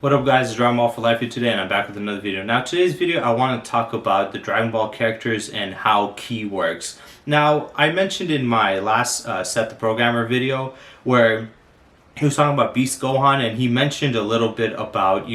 What up guys, it's Dragon Ball for Life here today and I'm back with another video. Now today's video I want to talk about the Dragon Ball characters and how Ki works. Now I mentioned in my last Set the Programmer video where he was talking about Beast Gohan, and he mentioned a little bit about,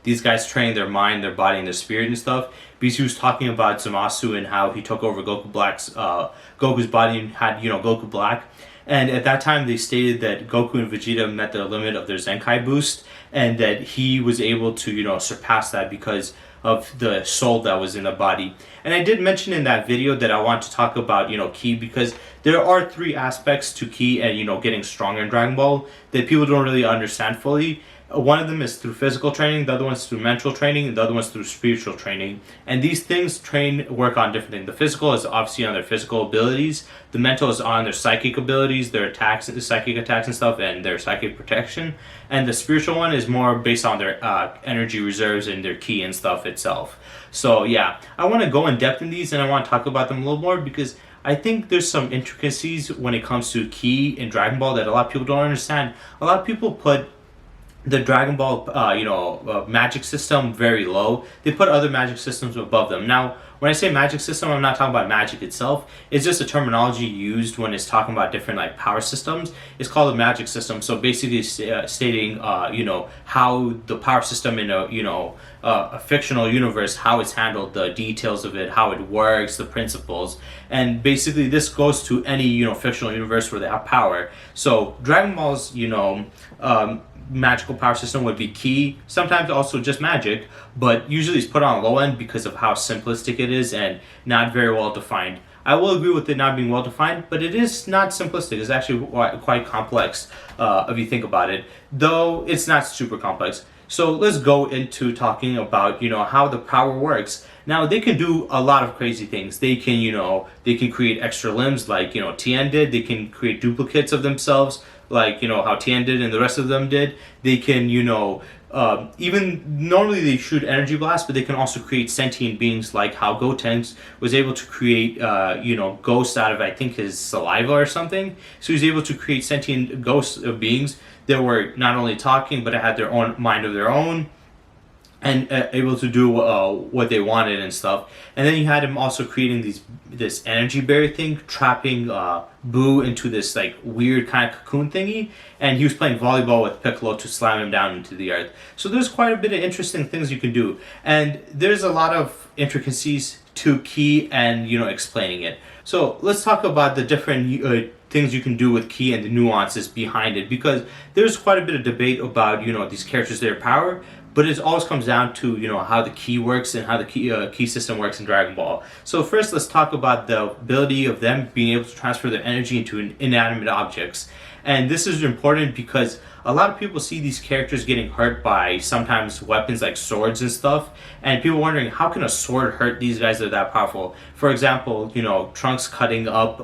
these guys training their mind, their body, and their spirit and stuff. Because he was talking about Zamasu and how he took over Goku's body and had, Goku Black. And at that time, they stated that Goku and Vegeta met the limit of their Zenkai boost, and that he was able to, surpass that because of the soul that was in the body. And I did mention in that video that I want to talk about, Ki, because there are three aspects to Ki and, getting stronger in Dragon Ball that people don't really understand fully. One of them is through physical training, the other one's through mental training, and the other one's through spiritual training. And these things work on different things. The physical is obviously on their physical abilities, the mental is on their psychic abilities, their attacks, the psychic attacks and stuff, and their psychic protection. And the spiritual one is more based on their energy reserves and their Ki and stuff itself. So yeah, I want to go in depth in these and I want to talk about them a little more because I think there's some intricacies when it comes to Ki in Dragon Ball that a lot of people don't understand. A lot of people put the Dragon Ball, magic system very low. They put other magic systems above them. Now, when I say magic system, I'm not talking about magic itself. It's just a terminology used when it's talking about different power systems. It's called a magic system. So basically, stating how the power system in a fictional universe, how it's handled, the details of it, how it works, the principles, and basically this goes to any fictional universe where they have power. So Dragon Ball's magical power system would be Ki, sometimes also just magic, but usually it's put on the low end because of how simplistic it is and not very well defined. I will agree with it not being well defined, but it is not simplistic. It's actually quite complex if you think about it, though it's not super complex. So let's go into talking about how the power works. Now they can do a lot of crazy things. They can create extra limbs like Tien did. They can create duplicates of themselves like how Tien did and the rest of them did. They can even normally they shoot energy blasts, but they can also create sentient beings like how Gotenks was able to create ghosts out of I think his saliva or something. So he's able to create sentient ghost beings that were not only talking but had their own mind of their own and able to do what they wanted and stuff. And then you had him also creating this energy barrier thing, trapping Buu into this weird kind of cocoon thingy, and he was playing volleyball with Piccolo to slam him down into the earth. So there's quite a bit of interesting things you can do, and there's a lot of intricacies to Ki and explaining it. So let's talk about the different things you can do with Ki and the nuances behind it, because there's quite a bit of debate about these characters, their power, but it always comes down to how the Ki works and how the Ki system works in Dragon Ball. So first let's talk about the ability of them being able to transfer their energy into inanimate objects. And this is important because a lot of people see these characters getting hurt by sometimes weapons like swords and stuff, and people wondering how can a sword hurt these guys that are that powerful. For example, Trunks cutting up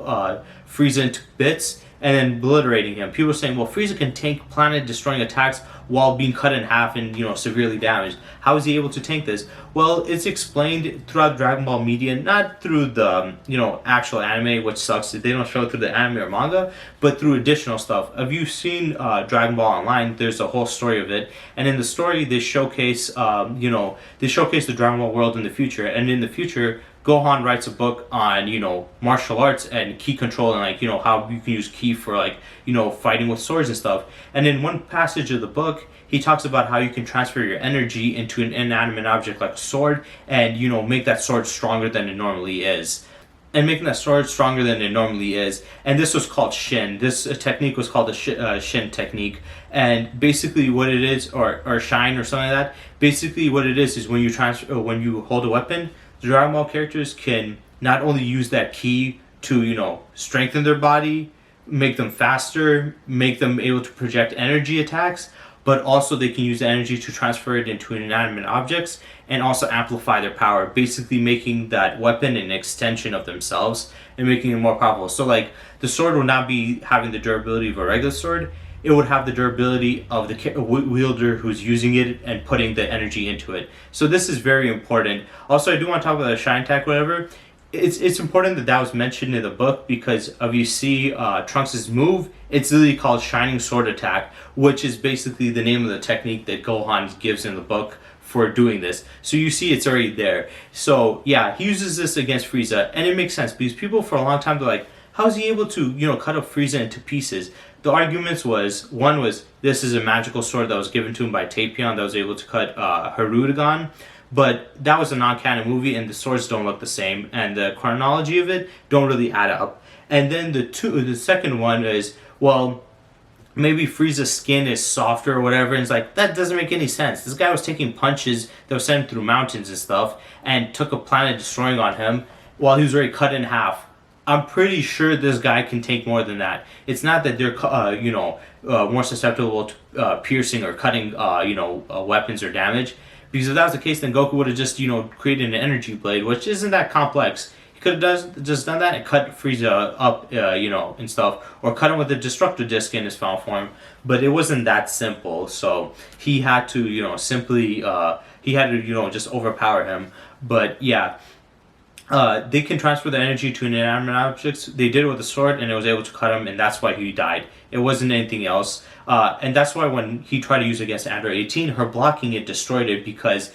Frieza into bits and then obliterating him. People are saying, well, Frieza can tank planet-destroying attacks while being cut in half and severely damaged. How is he able to tank this? Well, it's explained throughout Dragon Ball media, not through the actual anime, which sucks that they don't show it through the anime or manga, but through additional stuff. If you've seen Dragon Ball Online, there's a whole story of it, and in the story they showcase the Dragon Ball world in the future, and in the future Gohan writes a book on martial arts and Ki control and how you can use Ki for fighting with swords and stuff. And in one passage of the book he talks about how you can transfer your energy into an inanimate object like a sword and make that sword stronger than it normally is. And making that sword stronger than it normally is. And this was called Shin. This technique was called the Shin technique. And basically what it is, or Shine or something like that, basically what it is when you hold a weapon, the Dragon Ball characters can not only use that Ki to, strengthen their body, make them faster, make them able to project energy attacks, but also they can use the energy to transfer it into inanimate objects and also amplify their power, basically making that weapon an extension of themselves and making it more powerful. So the sword will not be having the durability of a regular sword, it would have the durability of the wielder who's using it and putting the energy into it. So this is very important. Also, I do want to talk about the Shine attack, whatever. it's important that that was mentioned in the book because of you see Trunks' move. It's literally called Shining Sword Attack, which is basically the name of the technique that Gohan gives in the book for doing this. So you see it's already there. So yeah, he uses this against Frieza, and it makes sense because people for a long time they're like, how is he able to, cut up Frieza into pieces? The arguments was, one was, this is a magical sword that was given to him by Tapion that was able to cut Hirudegan. But that was a non-canon movie, and the swords don't look the same, and the chronology of it don't really add up. And then the second one is, well, maybe Frieza's skin is softer or whatever, and it's like, that doesn't make any sense. This guy was taking punches that was sent through mountains and stuff, and took a planet destroying on him while he was already cut in half. I'm pretty sure this guy can take more than that. It's not that they're, more susceptible to piercing or cutting, weapons or damage. Because if that was the case, then Goku would have just, created an energy blade, which isn't that complex. He could have just done that and cut Frieza up, and stuff. Or cut him with a Destructo Disc in his final form. But it wasn't that simple. So he had to, just overpower him. But yeah. They can transfer the energy to inanimate objects. They did it with a sword, and it was able to cut him, and that's why he died. It wasn't anything else. And that's why when he tried to use it against Android 18, her blocking it destroyed it because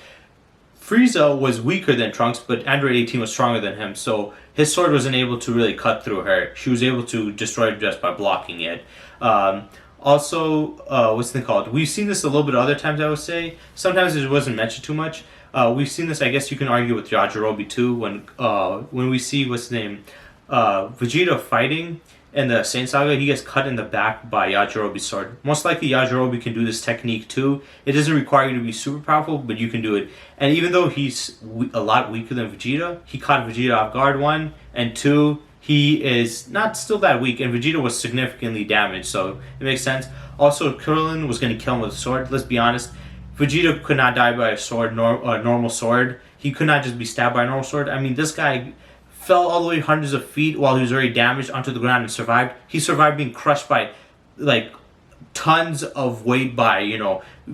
Frieza was weaker than Trunks, but Android 18 was stronger than him. So his sword wasn't able to really cut through her. She was able to destroy it just by blocking it. Also, what's the thing called? We've seen this a little bit other times, I would say. Sometimes it wasn't mentioned too much. We've seen this, I guess you can argue with Yajirobe too, when we see, what's the name, Vegeta fighting in the Saiyan Saga, he gets cut in the back by Yajirobe's sword. Most likely Yajirobe can do this technique too. It doesn't require you to be super powerful, but you can do it. And even though he's a lot weaker than Vegeta, he caught Vegeta off guard, 1, and 2, he is not still that weak, and Vegeta was significantly damaged, so it makes sense. Also, Krillin was going to kill him with a sword. Let's be honest, Vegeta could not die by a sword, normal sword. He could not just be stabbed by a normal sword. I mean, this guy fell all the way hundreds of feet while he was already damaged onto the ground and survived. He survived being crushed by, tons of weight by,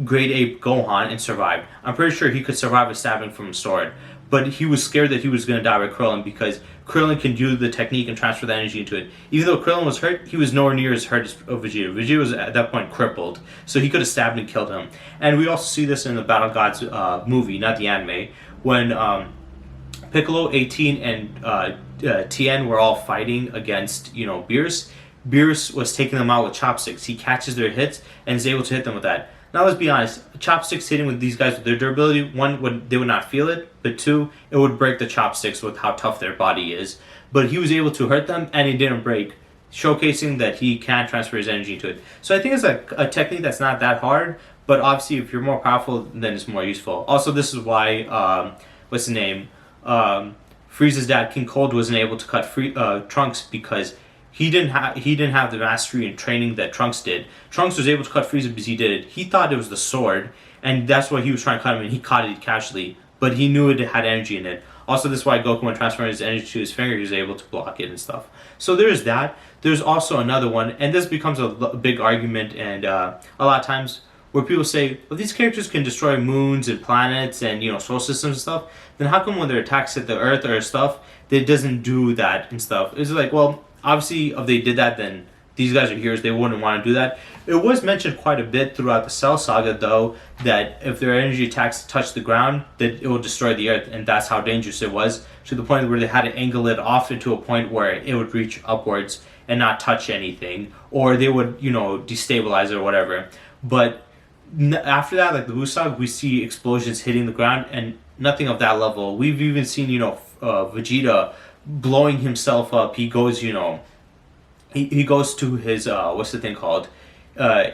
grade 8 Gohan and survived. I'm pretty sure he could survive a stabbing from a sword. But he was scared that he was going to die by Krillin because Krillin can do the technique and transfer the energy into it. Even though Krillin was hurt, he was nowhere near as hurt as Vegeta. Vegeta was at that point crippled, so he could have stabbed and killed him. And we also see this in the Battle Gods movie, not the anime, when Piccolo, 18, and Tien were all fighting against, Beerus. Beerus was taking them out with chopsticks. He catches their hits and is able to hit them with that. Now let's be honest, chopsticks hitting with these guys with their durability, 1, they would not feel it, but 2, it would break the chopsticks with how tough their body is. But he was able to hurt them, and he didn't break, showcasing that he can transfer his energy into it. So I think it's a technique that's not that hard, but obviously if you're more powerful, then it's more useful. Also, this is why, Frieza's dad, King Cold, wasn't able to cut Trunks because he didn't have the mastery and training that Trunks did. Trunks was able to cut Frieza because he did it. He thought it was the sword, and that's why he was trying to cut him, and he caught it casually. But he knew it had energy in it. Also, that's why Goku, when transferring his energy to his finger, he was able to block it and stuff. So there's that. There's also another one, and this becomes a big argument, and a lot of times where people say, well, these characters can destroy moons and planets and solar systems and stuff, then how come when their attacks hit the Earth or stuff, it doesn't do that and stuff? It's like, well, obviously, if they did that, then these guys are heroes. They wouldn't want to do that. It was mentioned quite a bit throughout the Cell Saga, though, that if their energy attacks touch the ground, that it will destroy the Earth, and that's how dangerous it was, to the point where they had to angle it off into a point where it would reach upwards and not touch anything, or they would, destabilize it or whatever. But after that, like the Buu Saga, we see explosions hitting the ground, and nothing of that level. We've even seen, Vegeta blowing himself up. He goes, he goes to his what's the thing called?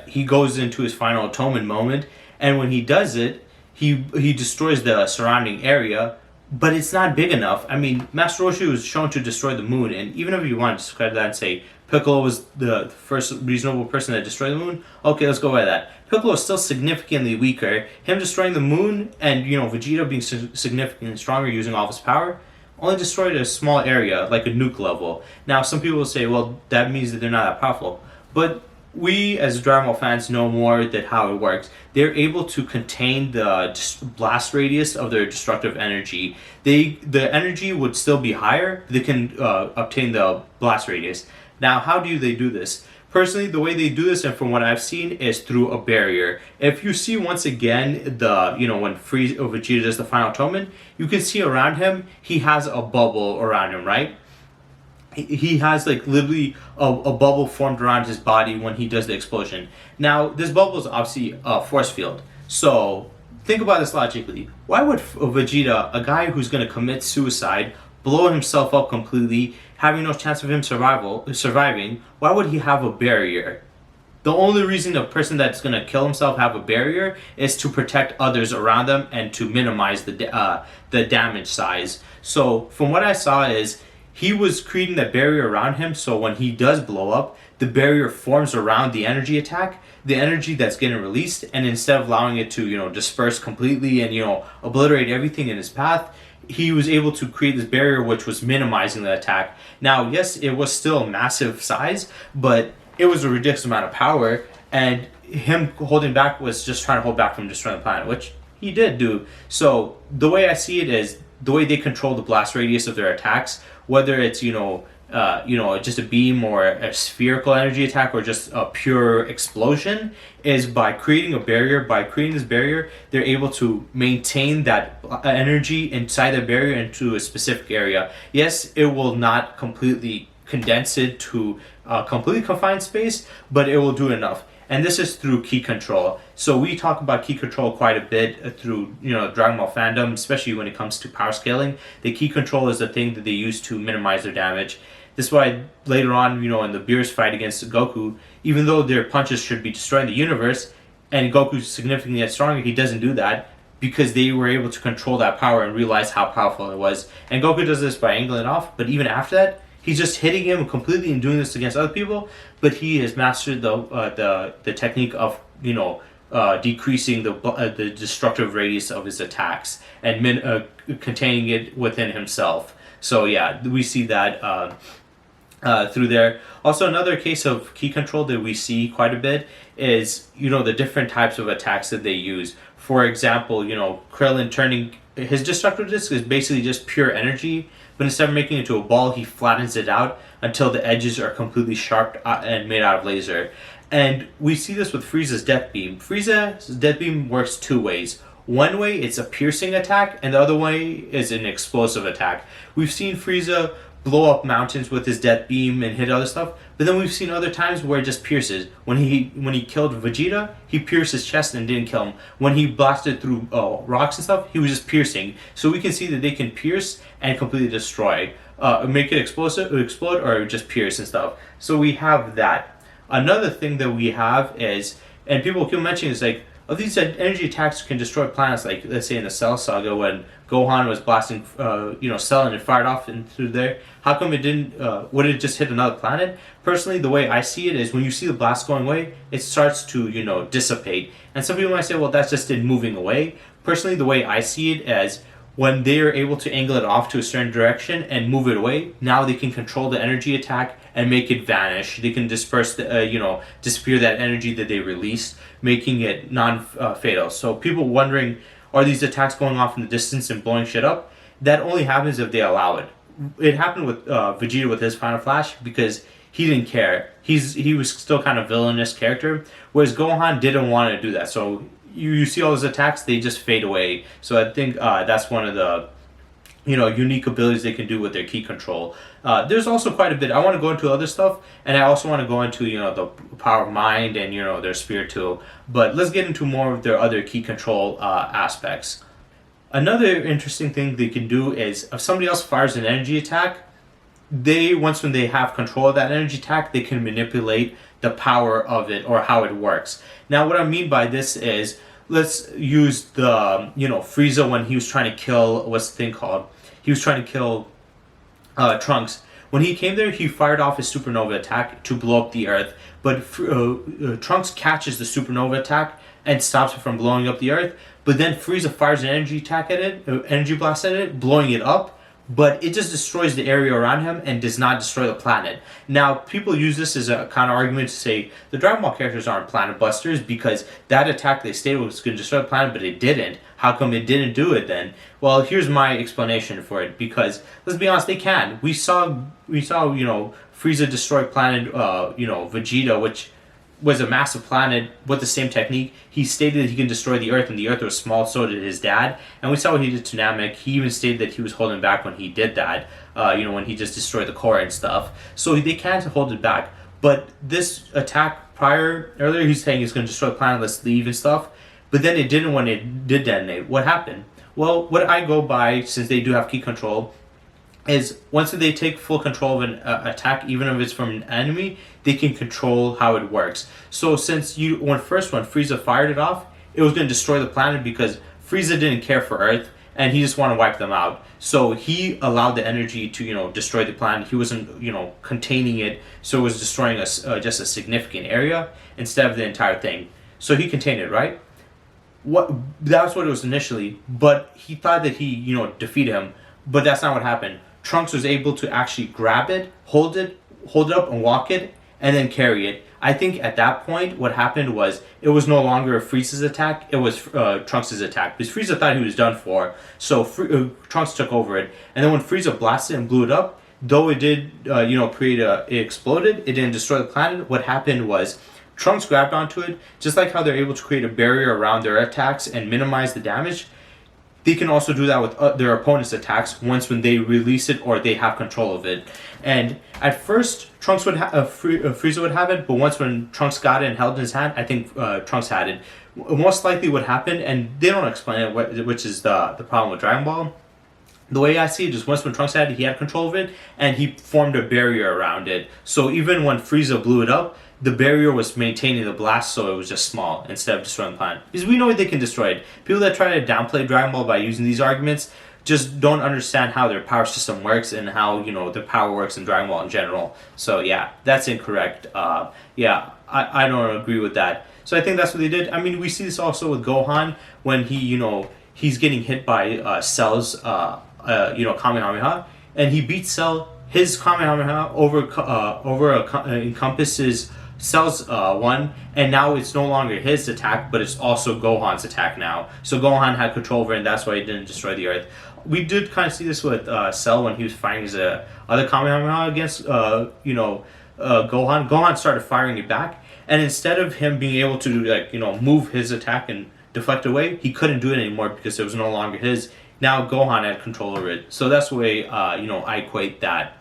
He goes into his final atonement moment, and when he does it, he destroys the surrounding area, but it's not big enough. I mean, Master Roshi was shown to destroy the moon, and even if you want to discredit that and say Piccolo was the first reasonable person that destroyed the moon, okay, let's go by that. Piccolo is still significantly weaker. Him destroying the moon and, Vegeta being significantly stronger using all of his power, only destroyed a small area, like a nuke level. Now, some people will say, well, that means that they're not that powerful. But we as Dragon Ball fans know more that how it works. They're able to contain the blast radius of their destructive energy. The energy would still be higher. They can obtain the blast radius. Now, how do they do this? Personally, the way they do this, and from what I've seen, is through a barrier. If you see once again when Frieza or Vegeta does the final atonement, you can see around him he has a bubble around him, right? He has like literally a bubble formed around his body when he does the explosion. Now, this bubble is obviously a force field. So think about this logically. Why would Vegeta, a guy who's going to commit suicide, blow himself up completely, having no chance of him surviving, why would he have a barrier? The only reason a person that's going to kill himself have a barrier is to protect others around them and to minimize the damage size. So from what I saw is he was creating that barrier around him, so when he does blow up, the barrier forms around the energy attack, the energy that's getting released, and instead of allowing it to, disperse completely and, obliterate everything in his path, he was able to create this barrier which was minimizing the attack. Now, yes, it was still a massive size, but it was a ridiculous amount of power, and him holding back was just trying to hold back from destroying the planet, which he did do. So the way I see it is the way they control the blast radius of their attacks, whether it's just a beam or a spherical energy attack or just a pure explosion, is by creating a barrier. By creating this barrier, they're able to maintain that energy inside the barrier into a specific area. Yes, it will not completely condense it to a completely confined space, but it will do enough. And this is through ki control. So we talk about ki control quite a bit through Dragon Ball fandom, especially when it comes to power scaling. The ki control is the thing that they use to minimize their damage. This is why later on, in the Beerus fight against Goku, even though their punches should be destroying the universe, and Goku's significantly stronger, he doesn't do that because they were able to control that power and realize how powerful it was. And Goku does this by angling it off, but even after that, he's just hitting him completely and doing this against other people, but he has mastered the technique of decreasing the destructive radius of his attacks and containing it within himself. So yeah, we see that through there. Also, another case of ki control that we see quite a bit is the different types of attacks that they use. For example, Krillin turning his destructive disc is basically just pure energy, but instead of making it into a ball, he flattens it out until the edges are completely sharp and made out of laser. And we see this with Frieza's Death Beam. Frieza's Death Beam works two ways. One way, it's a piercing attack, and the other way is an explosive attack. We've seen Frieza blow up mountains with his Death Beam and hit other stuff, but then we've seen other times where it just pierces. When he killed Vegeta, he pierced his chest and didn't kill him. When he blasted through rocks and stuff, he was just piercing. So we can see that they can pierce and completely destroy, make it explode, or just pierce and stuff. So we have that. Another thing that we have is, and people keep mentioning, is like, these energy attacks can destroy planets, like let's say in the Cell Saga when Gohan was blasting, Cell and it fired off through there. How come it didn't? Would it just hit another planet? Personally, the way I see it is when you see the blast going away, it starts to dissipate. And some people might say, well, that's just it moving away. Personally, the way I see it as when they are able to angle it off to a certain direction and move it away, now they can control the energy attack and make it vanish. They can disperse disappear that energy that they released, making it non-fatal. So people wondering, are these attacks going off in the distance and blowing shit up? That only happens if they allow it. It happened with Vegeta with his Final Flash because he didn't care. He was still kind of villainous character, whereas Gohan didn't want to do that. So you see all those attacks, they just fade away. So I think that's one of the unique abilities they can do with their ki control. There's also quite a bit. I want to go into other stuff, and I also want to go into the power of mind and their spirit too. But let's get into more of their other ki control aspects. Another interesting thing they can do is if somebody else fires an energy attack, when they have control of that energy attack, they can manipulate the power of it or how it works. Now, what I mean by this is, let's use the Frieza when he was trying to kill, what's the thing called? He was trying to kill Trunks. When he came there, he fired off his supernova attack to blow up the Earth. But Trunks catches the supernova attack and stops it from blowing up the Earth. But then Frieza fires an energy attack at it, energy blast at it, blowing it up. but it just destroys the area around him and does not destroy the planet. Now, people use this as a kind of argument to say the Dragon Ball characters aren't planet busters because that attack they stated was going to destroy the planet, but it didn't. How come it didn't do it then? Well, here's my explanation for it. Because let's be honest, they can. We saw Frieza destroy planet Vegeta, which was a massive planet with the same technique. He stated that he can destroy the Earth, and the Earth was small, so did his dad. And we saw what he did to Namek. He even stated that he was holding back when he did that, when he just destroyed the core and stuff. So they can't hold it back. But this attack earlier, he's saying he's going to destroy the planet, let's leave and stuff. But then it didn't when it did detonate. What happened? Well, what I go by, since they do have ki control, is once they take full control of an attack, even if it's from an enemy, they can control how it works. So since when Frieza fired it off, it was going to destroy the planet because Frieza didn't care for Earth and he just wanted to wipe them out. So he allowed the energy to destroy the planet. He wasn't containing it, so it was destroying just a significant area instead of the entire thing. So he contained it, right? That's what it was initially, but he thought that he defeated him, but that's not what happened. Trunks was able to actually grab it, hold it up and walk it, and then carry it. I think at that point, what happened was it was no longer Frieza's attack, it was Trunks' attack. Because Frieza thought he was done for, so Trunks took over it. And then when Frieza blasted and blew it up, though it did, it exploded, it didn't destroy the planet. What happened was Trunks grabbed onto it, just like how they're able to create a barrier around their attacks and minimize the damage. They can also do that with their opponent's attacks when they release it or they have control of it. And at first, Trunks would Frieza would have it, but when Trunks got it and held it in his hand, I think Trunks had it. Most likely what happened, and they don't explain it, which is the problem with Dragon Ball. The way I see it is when Trunks had it, he had control of it, and he formed a barrier around it. So even when Frieza blew it up, the barrier was maintaining the blast, so it was just small instead of destroying the planet. Because we know they can destroy it. People that try to downplay Dragon Ball by using these arguments just don't understand how their power system works and how the power works in Dragon Ball in general. So yeah, that's incorrect. I don't agree with that. So I think that's what they did. I mean, we see this also with Gohan when he's getting hit by Cell's Kamehameha, and he beats Cell. His Kamehameha encompasses Cell's one, and now it's no longer his attack, but it's also Gohan's attack now. So Gohan had control over it, and that's why he didn't destroy the Earth. We did kind of see this with Cell when he was fighting his other Kamehameha against Gohan. Gohan started firing it back, and instead of him being able to move his attack and deflect away, he couldn't do it anymore because it was no longer his. Now Gohan had control over it. So that's the way I equate that.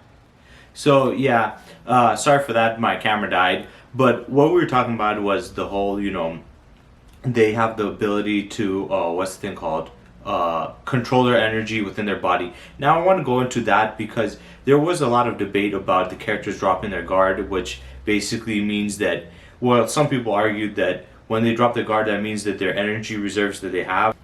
So yeah, sorry for that, my camera died. But what we were talking about was the whole, they have the ability to, what's the thing called? Control their energy within their body. Now I want to go into that because there was a lot of debate about the characters dropping their guard, which basically means that, well, some people argued that when they drop their guard, that means that their energy reserves that they have.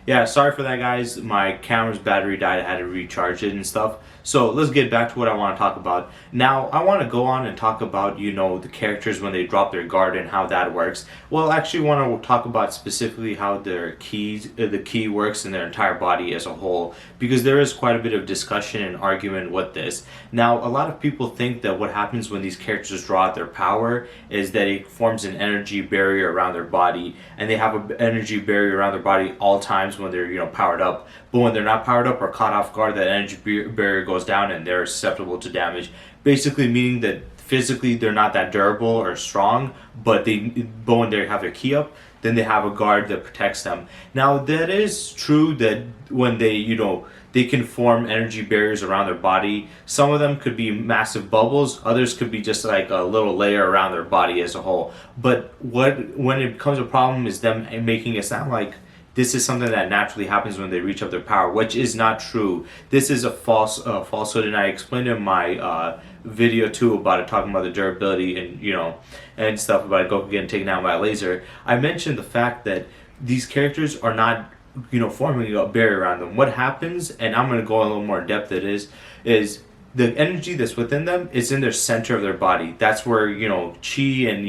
Yeah, sorry for that, guys. My camera's battery died. I had to recharge it and stuff. So let's get back to what I want to talk about. Now, I want to go on and talk about, the characters when they drop their guard and how that works. Well, I actually want to talk about specifically how the ki works in their entire body as a whole, because there is quite a bit of discussion and argument with this. Now, a lot of people think that what happens when these characters draw out their power is that it forms an energy barrier around their body, and they have an energy barrier around their body all times when they're powered up. But when they're not powered up or caught off guard, that energy barrier goes down and they're susceptible to damage. Basically meaning that physically they're not that durable or strong, but when they have their ki up, then they have a guard that protects them. Now that is true that when they can form energy barriers around their body. Some of them could be massive bubbles, others could be just like a little layer around their body as a whole. But when it becomes a problem is them making it sound like this is something that naturally happens when they reach up their power, which is not true. This is a falsehood, and I explained in my video too about it, talking about the durability and stuff about Goku getting taken out by a laser. I mentioned the fact that these characters are not forming a barrier around them. What happens, and I'm going to go a little more in depth, is the energy that's within them is in their center of their body. That's where chi and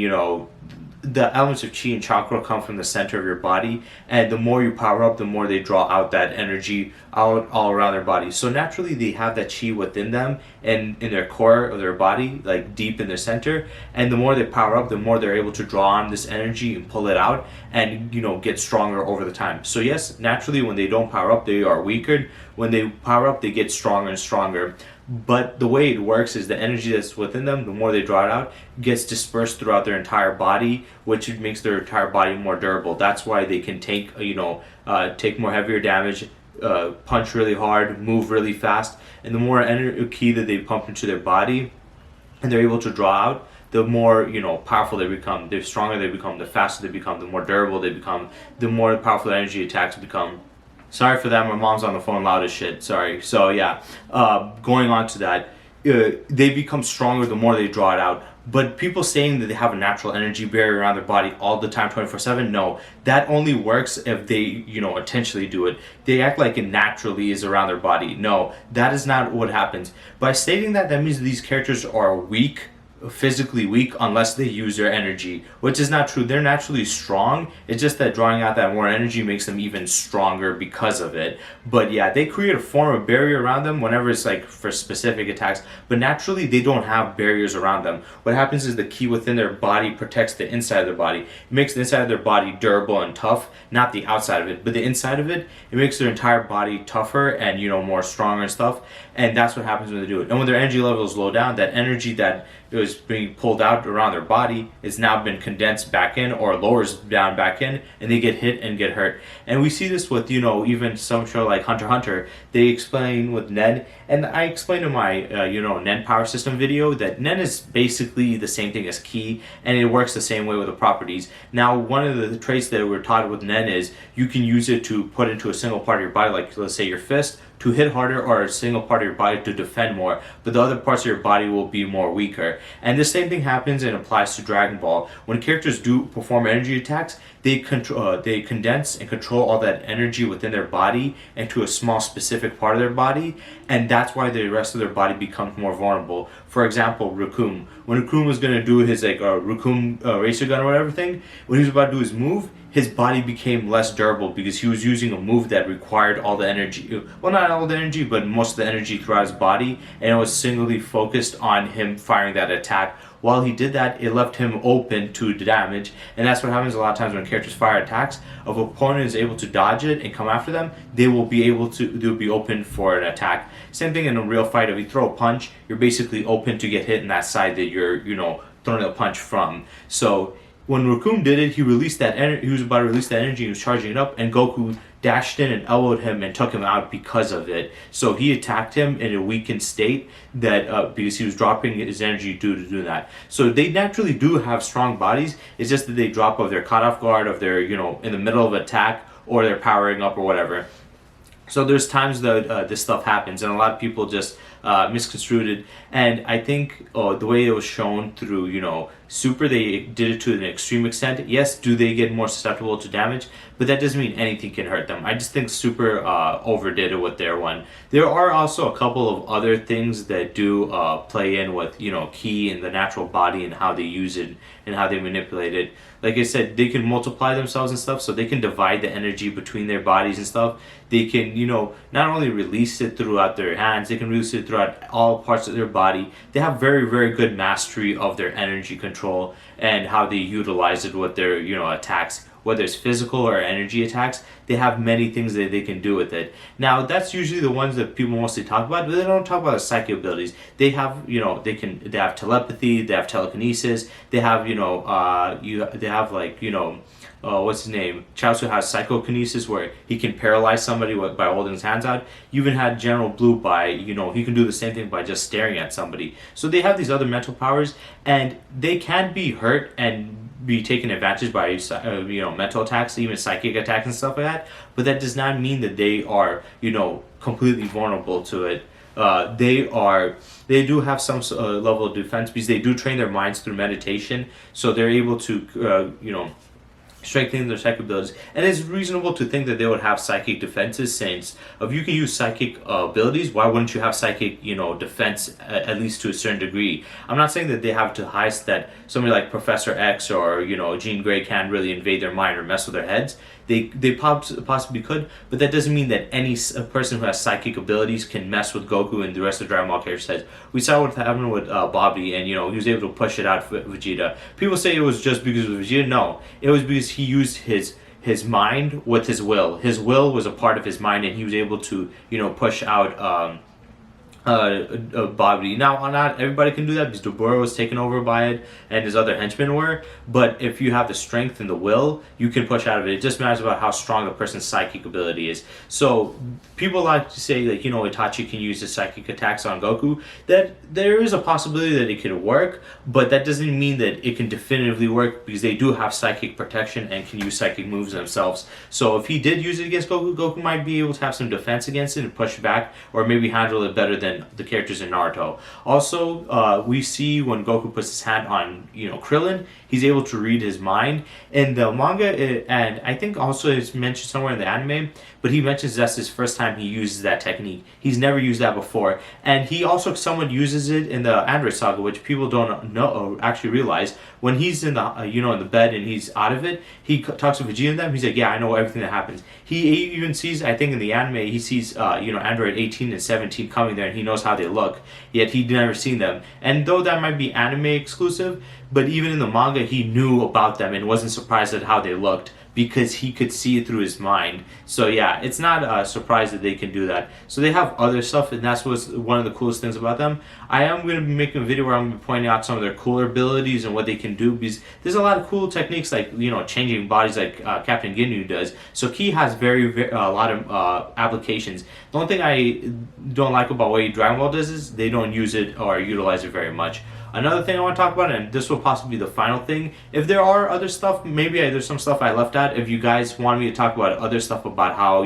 the elements of chi and chakra come from the center of your body, and the more you power up, the more they draw out that energy out all around their body. So naturally they have that chi within them and in their core of their body, like deep in their center, and the more they power up, the more they're able to draw on this energy and pull it out and, you know, get stronger over the time. So yes, naturally when they don't power up, they are weaker. When they power up, they get stronger and stronger. But the way it works is the energy that's within them, the more they draw it out, gets dispersed throughout their entire body, which makes their entire body more durable. That's why they can take, take more heavier damage, punch really hard, move really fast, and the more energy that they pump into their body and they're able to draw out, the more, you know, powerful they become, the stronger they become, the faster they become, the more durable they become, the more powerful energy attacks become. Sorry for that, my mom's on the phone loud as shit, sorry. So yeah, going on to that, they become stronger the more they draw it out. But people saying that they have a natural energy barrier around their body all the time, 24/7, no. That only works if they, you know, intentionally do it. They act like it naturally is around their body. No, that is not what happens. By stating that, that means these characters are weak, physically weak, unless they use their energy, which is not true. They're naturally strong. It's just that drawing out that more energy makes them even stronger because of it. But yeah, they create a form of barrier around them whenever it's like for specific attacks, but naturally they don't have barriers around them. What happens is the ki within their body protects the inside of their body. It makes the inside of their body durable and tough, not the outside of it, but the inside of it, it makes their entire body tougher and, you know, more stronger and stuff. And that's what happens when they do it. And when their energy levels low down, that energy that it was being pulled out around their body is now been condensed back in or lowers down back in, and they get hit and get hurt. And we see this with, you know, even some show like Hunter x Hunter. They explain with Nen, and I explained in my Nen power system video that Nen is basically the same thing as ki, and it works the same way with the properties. Now, one of the traits that we're taught with Nen is you can use it to put into a single part of your body, like let's say your fist, to hit harder, or a single part of your body to defend more, but the other parts of your body will be more weaker. And the same thing happens and applies to Dragon Ball. When characters do perform energy attacks, they condense and control all that energy within their body into a small specific part of their body, and that's why the rest of their body becomes more vulnerable. For example, Recoome. When Recoome was going to do his Recoome Racer Gun or whatever thing, when he was about to do his move, his body became less durable because he was using a move that required all the energy, well, not all the energy, but most of the energy throughout his body, and it was singly focused on him firing that attack. While he did that, it left him open to damage, and that's what happens a lot of times when characters fire attacks. If an opponent is able to dodge it and come after them, they'll be open for an attack. Same thing in a real fight. If you throw a punch, you're basically open to get hit in that side that you're, throwing a punch from. So when Recoome did it, he released that he was about to release that energy, he was charging it up, and Goku dashed in and elbowed him and took him out because of it. So he attacked him in a weakened state that because he was dropping his energy due to do that. So they naturally do have strong bodies. It's just that they drop if they're caught off guard, if they're in the middle of an attack, or they're powering up or whatever. So there's times that this stuff happens, and a lot of people just misconstrued it. And I think the way it was shown through, Super, they did it to an extreme extent. Yes, do they get more susceptible to damage? But that doesn't mean anything can hurt them. I just think Super overdid it with their one. There are also a couple of other things that do play in with, ki and the natural body and how they use it and how they manipulate it. Like I said, they can multiply themselves and stuff, so they can divide the energy between their bodies and stuff. They can, not only release it throughout their hands, they can release it throughout all parts of their body. They have very, very good mastery of their energy control and how they utilize it with their, attacks. Whether it's physical or energy attacks, they have many things that they can do with it. Now, that's usually the ones that people mostly talk about, but they don't talk about the psychic abilities. They have, they have telepathy, they have telekinesis, they have, they have what's his name? Chaozu has psychokinesis, where he can paralyze somebody by holding his hands out. You even had General Blue by, he can do the same thing by just staring at somebody. So they have these other mental powers, and they can be hurt and be taken advantage by mental attacks, even psychic attacks and stuff like that, but that does not mean that they are completely vulnerable to it. They do have some level of defense because they do train their minds through meditation, so they're able to strengthening their psychic abilities. And it's reasonable to think that they would have psychic defenses, since if you can use psychic abilities, why wouldn't you have psychic, defense at least to a certain degree? I'm not saying that they have to the highest that somebody like Professor X or, Jean Grey can't really invade their mind or mess with their heads. They possibly could, but that doesn't mean that any person who has psychic abilities can mess with Goku and the rest of the Dragon Ball characters' heads. We saw what happened with Bobby, and he was able to push it out for Vegeta. People say it was just because of Vegeta. No, it was because he used his mind with his will. His will was a part of his mind, and he was able to push out Bobby. Now, not everybody can do that because Dabura was taken over by it and his other henchmen were, but if you have the strength and the will, you can push out of it. It just matters about how strong a person's psychic ability is. So people like to say that Itachi can use his psychic attacks on Goku. That there is a possibility that it could work, but that doesn't mean that it can definitively work, because they do have psychic protection and can use psychic moves themselves. So if he did use it against Goku, Goku might be able to have some defense against it and push back, or maybe handle it better than the characters in Naruto. Also, we see when Goku puts his hand on Krillin, he's able to read his mind. In the manga, and I think also it's mentioned somewhere in the anime, but he mentions that's his first time he uses that technique. He's never used that before, and he also somewhat uses it in the Android Saga, which people don't know or actually realize. When he's in the in the bed and he's out of it, he talks to Vegeta and them. He's like, yeah, I know everything that happens. He even sees, I think in the anime, he sees Android 18 and 17 coming there, and he knows how they look. Yet he'd never seen them. And though that might be anime exclusive, but even in the manga, he knew about them and wasn't surprised at how they looked, because he could see it through his mind. So yeah, it's not a surprise that they can do that. So they have other stuff, and that's what's one of the coolest things about them. I am going to be making a video where I'm going to be pointing out some of their cooler abilities and what they can do, because there's a lot of cool techniques like changing bodies like Captain Ginyu does. So Ki has a lot of applications. The only thing I don't like about what Dragon Ball does is they don't use it or utilize it very much. Another thing I want to talk about, and this will possibly be the final thing, if there are other stuff, maybe there's some stuff I left out. If you guys want me to talk about other stuff about how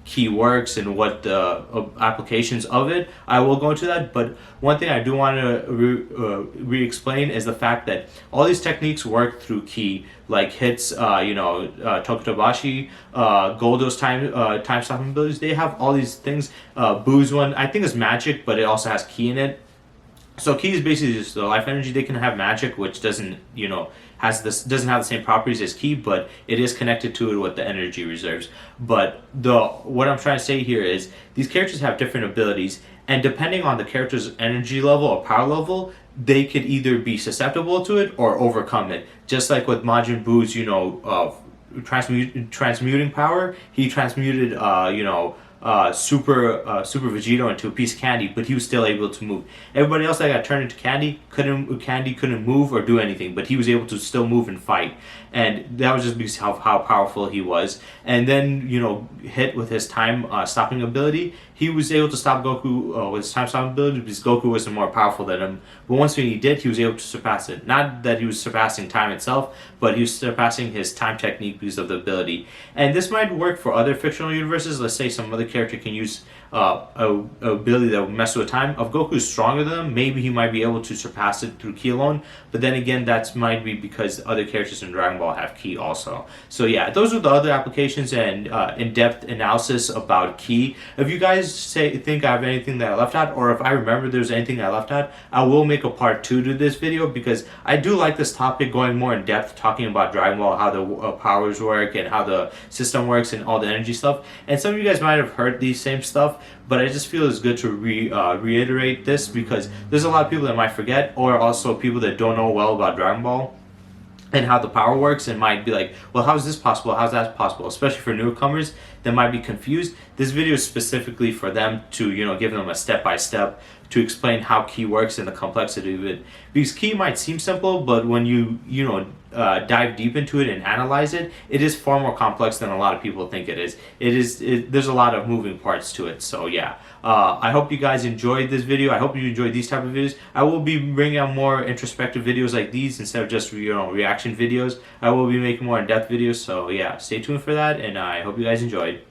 Ki works and what the applications of it, I will go into that. But one thing I do want to re-explain is the fact that all these techniques work through Ki, like hits, Tokutobashi, Goldo's time stopping abilities. They have all these things. Boo's one, I think, is magic, but it also has Ki in it. So Ki is basically just the life energy. They can have magic, which doesn't have the same properties as Ki, but it is connected to it with the energy reserves. But what I'm trying to say here is these characters have different abilities, and depending on the character's energy level or power level, they could either be susceptible to it or overcome it. Just like with Majin Buu's transmuting power, he transmuted Super Vegito into a piece of candy, but he was still able to move. Everybody else that got turned into candy couldn't move or do anything, but he was able to still move and fight. And that was just because of how powerful he was. And then hit with his time stopping ability, he was able to stop Goku with his time stopping ability because Goku wasn't more powerful than him. But once he did, he was able to surpass it. Not that he was surpassing time itself, but he was surpassing his time technique because of the ability. And this might work for other fictional universes. Let's say some other character can use a ability that will mess with time. If Goku is stronger than him, maybe he might be able to surpass it through Ki alone. But then again, that might be because other characters in Dragon Ball have Ki also. So yeah, those are the other applications and in-depth analysis about Ki. If you guys think I have anything that I left out, or if I remember there's anything I left out, I will make a part 2 to this video, because I do like this topic, going more in depth, talking about Dragon Ball, how the powers work and how the system works and all the energy stuff. And some of you guys might have heard these same stuff, but I just feel it's good to reiterate this, because there's a lot of people that might forget, or also people that don't know well about Dragon Ball and how the power works, and might be like, well, how is this possible, how's that possible? Especially for newcomers that might be confused. This video is specifically for them to give them a step-by-step to explain how Ki works and the complexity of it, because Ki might seem simple, but when you dive deep into it and analyze it, it is far more complex than a lot of people think it is. There's a lot of moving parts to it. So yeah, I hope you guys enjoyed this video. I hope you enjoyed these type of videos. I will be bringing out more introspective videos like these instead of just reaction videos. I will be making more in-depth videos. So yeah, stay tuned for that, and I hope you guys enjoyed.